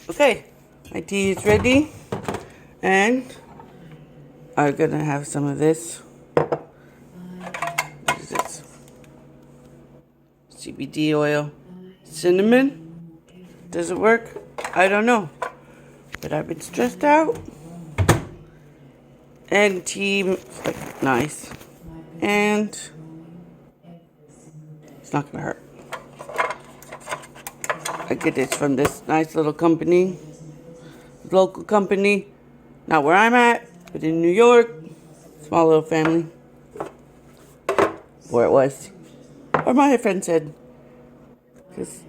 Okay, my tea is ready, and I'm gonna have some of this. What is this? CBD oil, cinnamon. Does it work? I don't know, but I've been stressed out, and tea is like nice, and it's not gonna hurt. I get this from this nice little company, local company, not where I'm at, but in New York. Small little family, or it was, or my friend said, because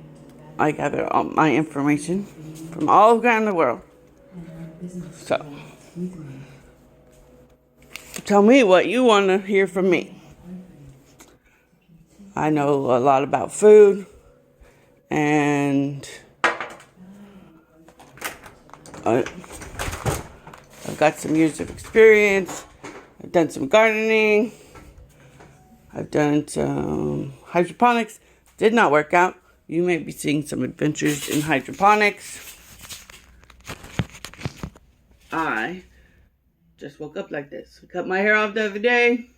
I gather all my information from all around the world. So, tell me what you want to hear from me. I know a lot about food, and I've got some years of experience. I've done some gardening. I've done some hydroponics. Did not work out. You may be seeing some adventures in hydroponics. I just woke up like this. I cut my hair off the other day.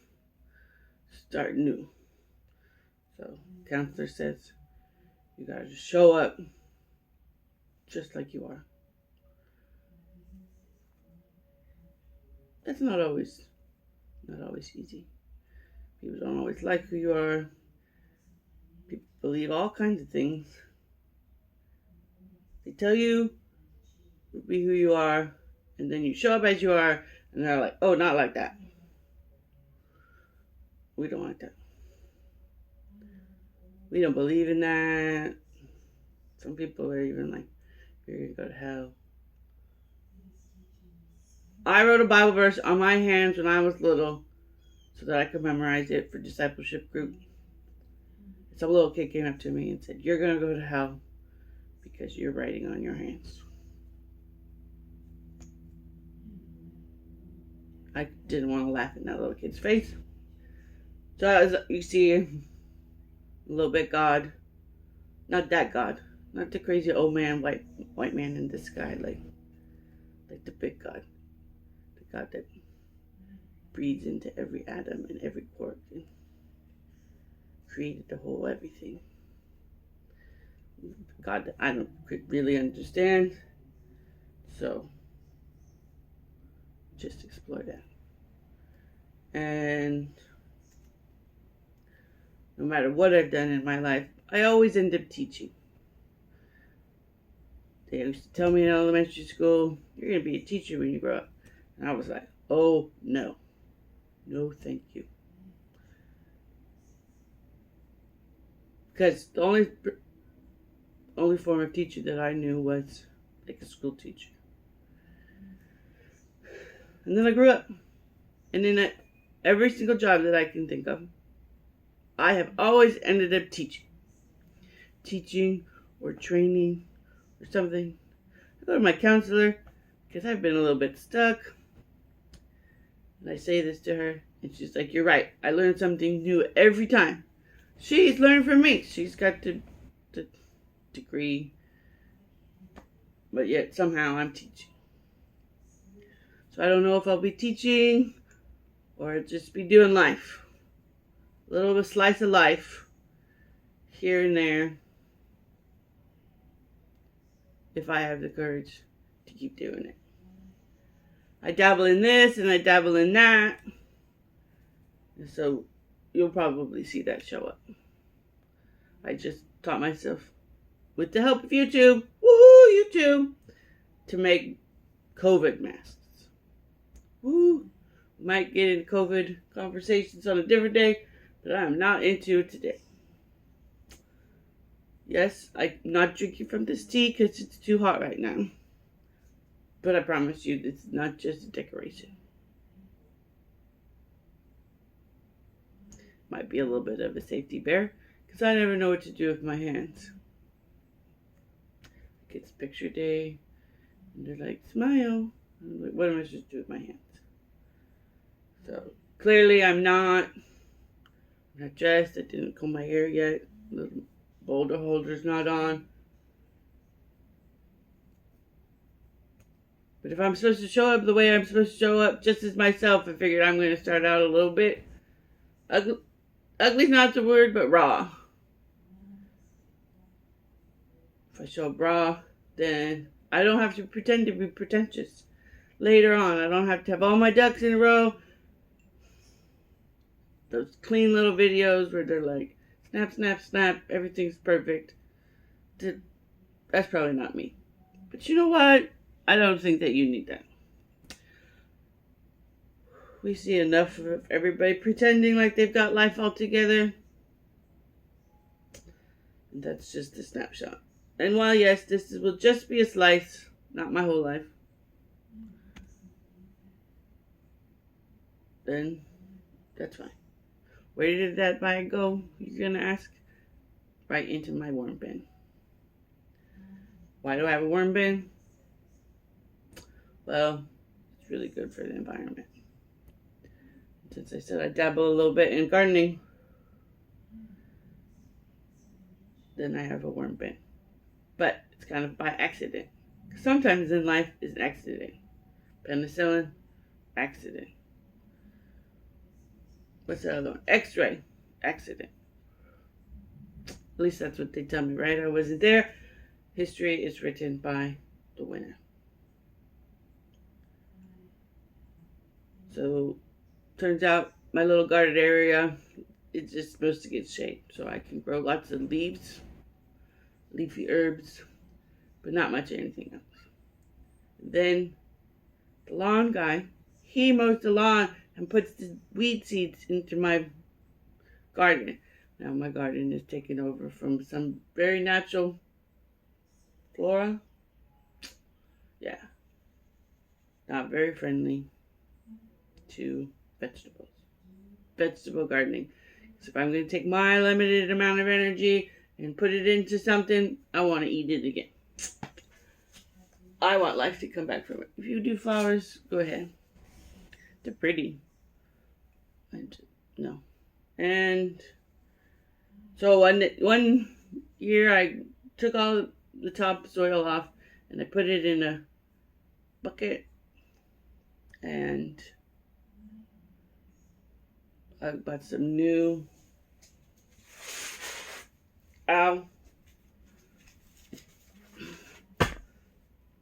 Start new. So, counselor says, you gotta just show up just like you are. That's not always easy. People don't always like who you are. People believe all kinds of things. They tell you be who you are, and then you show up as you are, and they're like, oh, not like that. We don't like that. We don't believe in that. Some people are even like, you're gonna go to hell. I wrote a Bible verse on my hands when I was little so that I could memorize it for discipleship group. Some little kid came up to me and said, you're gonna go to hell because you're writing on your hands. I didn't want to laugh in that little kid's face. So as you see, a little bit God, not that God, not the crazy old man, white man in the sky, like the big God, the God that breathes into every atom and every quark and created the whole everything. God that I don't really understand, so just explore that. And no matter what I've done in my life, I always end up teaching. They used to tell me in elementary school, you're going to be a teacher when you grow up. And I was like, oh, no. No, thank you. Because the only form of teacher that I knew was like a school teacher. And then I grew up. And in every single job that I can think of, I have always ended up teaching. Teaching or training or something. I go to my counselor because I've been a little bit stuck. And I say this to her, and she's like, you're right. I learn something new every time. She's learned from me. She's got the degree, but yet somehow I'm teaching. So I don't know if I'll be teaching or just be doing life. A little bit of slice of life here and there if I have the courage to keep doing it. I dabble in this and I dabble in that. And so you'll probably see that show up. I just taught myself, with the help of YouTube, woohoo, YouTube, to make COVID masks. Woo! Might get into COVID conversations on a different day, but I'm not into it today. Yes, I'm not drinking from this tea because it's too hot right now. But I promise you, this is not just a decoration. Might be a little bit of a safety bear because I never know what to do with my hands. It's picture day, and they're like, smile. I'm like, what am I supposed to do with my hands? So clearly I'm not dressed. I didn't comb my hair yet. The boulder holder's not on. But if I'm supposed to show up the way I'm supposed to show up, just as myself, I figured I'm going to start out a little bit ugly. Ugly's not the word, but raw. If I show up raw, then I don't have to pretend to be pretentious. Later on, I don't have to have all my ducks in a row. Those clean little videos where they're like, snap, snap, snap, everything's perfect. That's probably not me. But you know what? I don't think that you need that. We see enough of everybody pretending like they've got life all together. And that's just a snapshot. And while, yes, will just be a slice, not my whole life, then that's fine. Where did that bag go, you're going to ask? Right into my worm bin. Why do I have a worm bin? Well, it's really good for the environment. Since I said I dabble a little bit in gardening, then I have a worm bin. But it's kind of by accident. Sometimes in life is an accident. Penicillin, accident. What's the other one? X-ray, accident. At least that's what they tell me, right? I wasn't there. History is written by the winner. So, turns out my little garden area is just supposed to get shade. So I can grow lots of leaves, leafy herbs, but not much of anything else. Then the lawn guy, he mows the lawn and puts the weed seeds into my garden. Now my garden is taken over from some very natural flora. Yeah. Not very friendly to vegetables. Vegetable gardening. So if I'm going to take my limited amount of energy and put it into something, I want to eat it again. I want life to come back from it. If you do flowers, go ahead. They're pretty. No. And so one year I took all the topsoil off and I put it in a bucket and I bought some new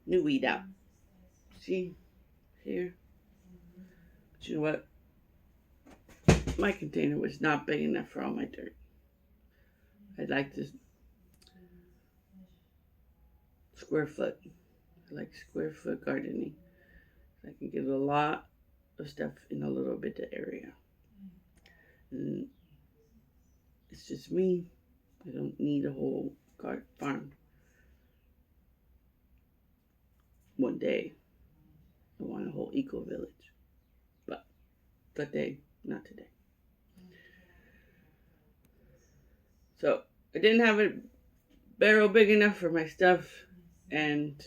weed out. See here? But you know what? My container was not big enough for all my dirt. I'd like this square foot. I like square foot gardening. I can get a lot of stuff in a little bit of area. And it's just me. I don't need a whole farm. One day, I want a whole eco village. But today, not today. So I didn't have a barrel big enough for my stuff, and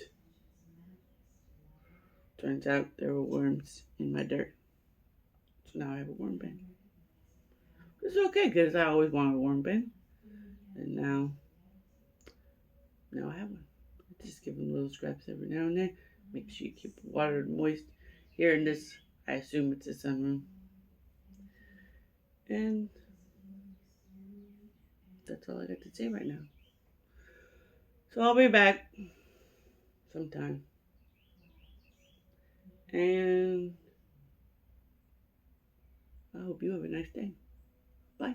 turns out there were worms in my dirt. So now I have a worm bin. It's okay because I always wanted a worm bin, and now I have one. I just give them little scraps every now and then. Make sure you keep the water moist. Here in this, I assume it's a sunroom, and that's all I got to say right now. So I'll be back sometime. And I hope you have a nice day. Bye.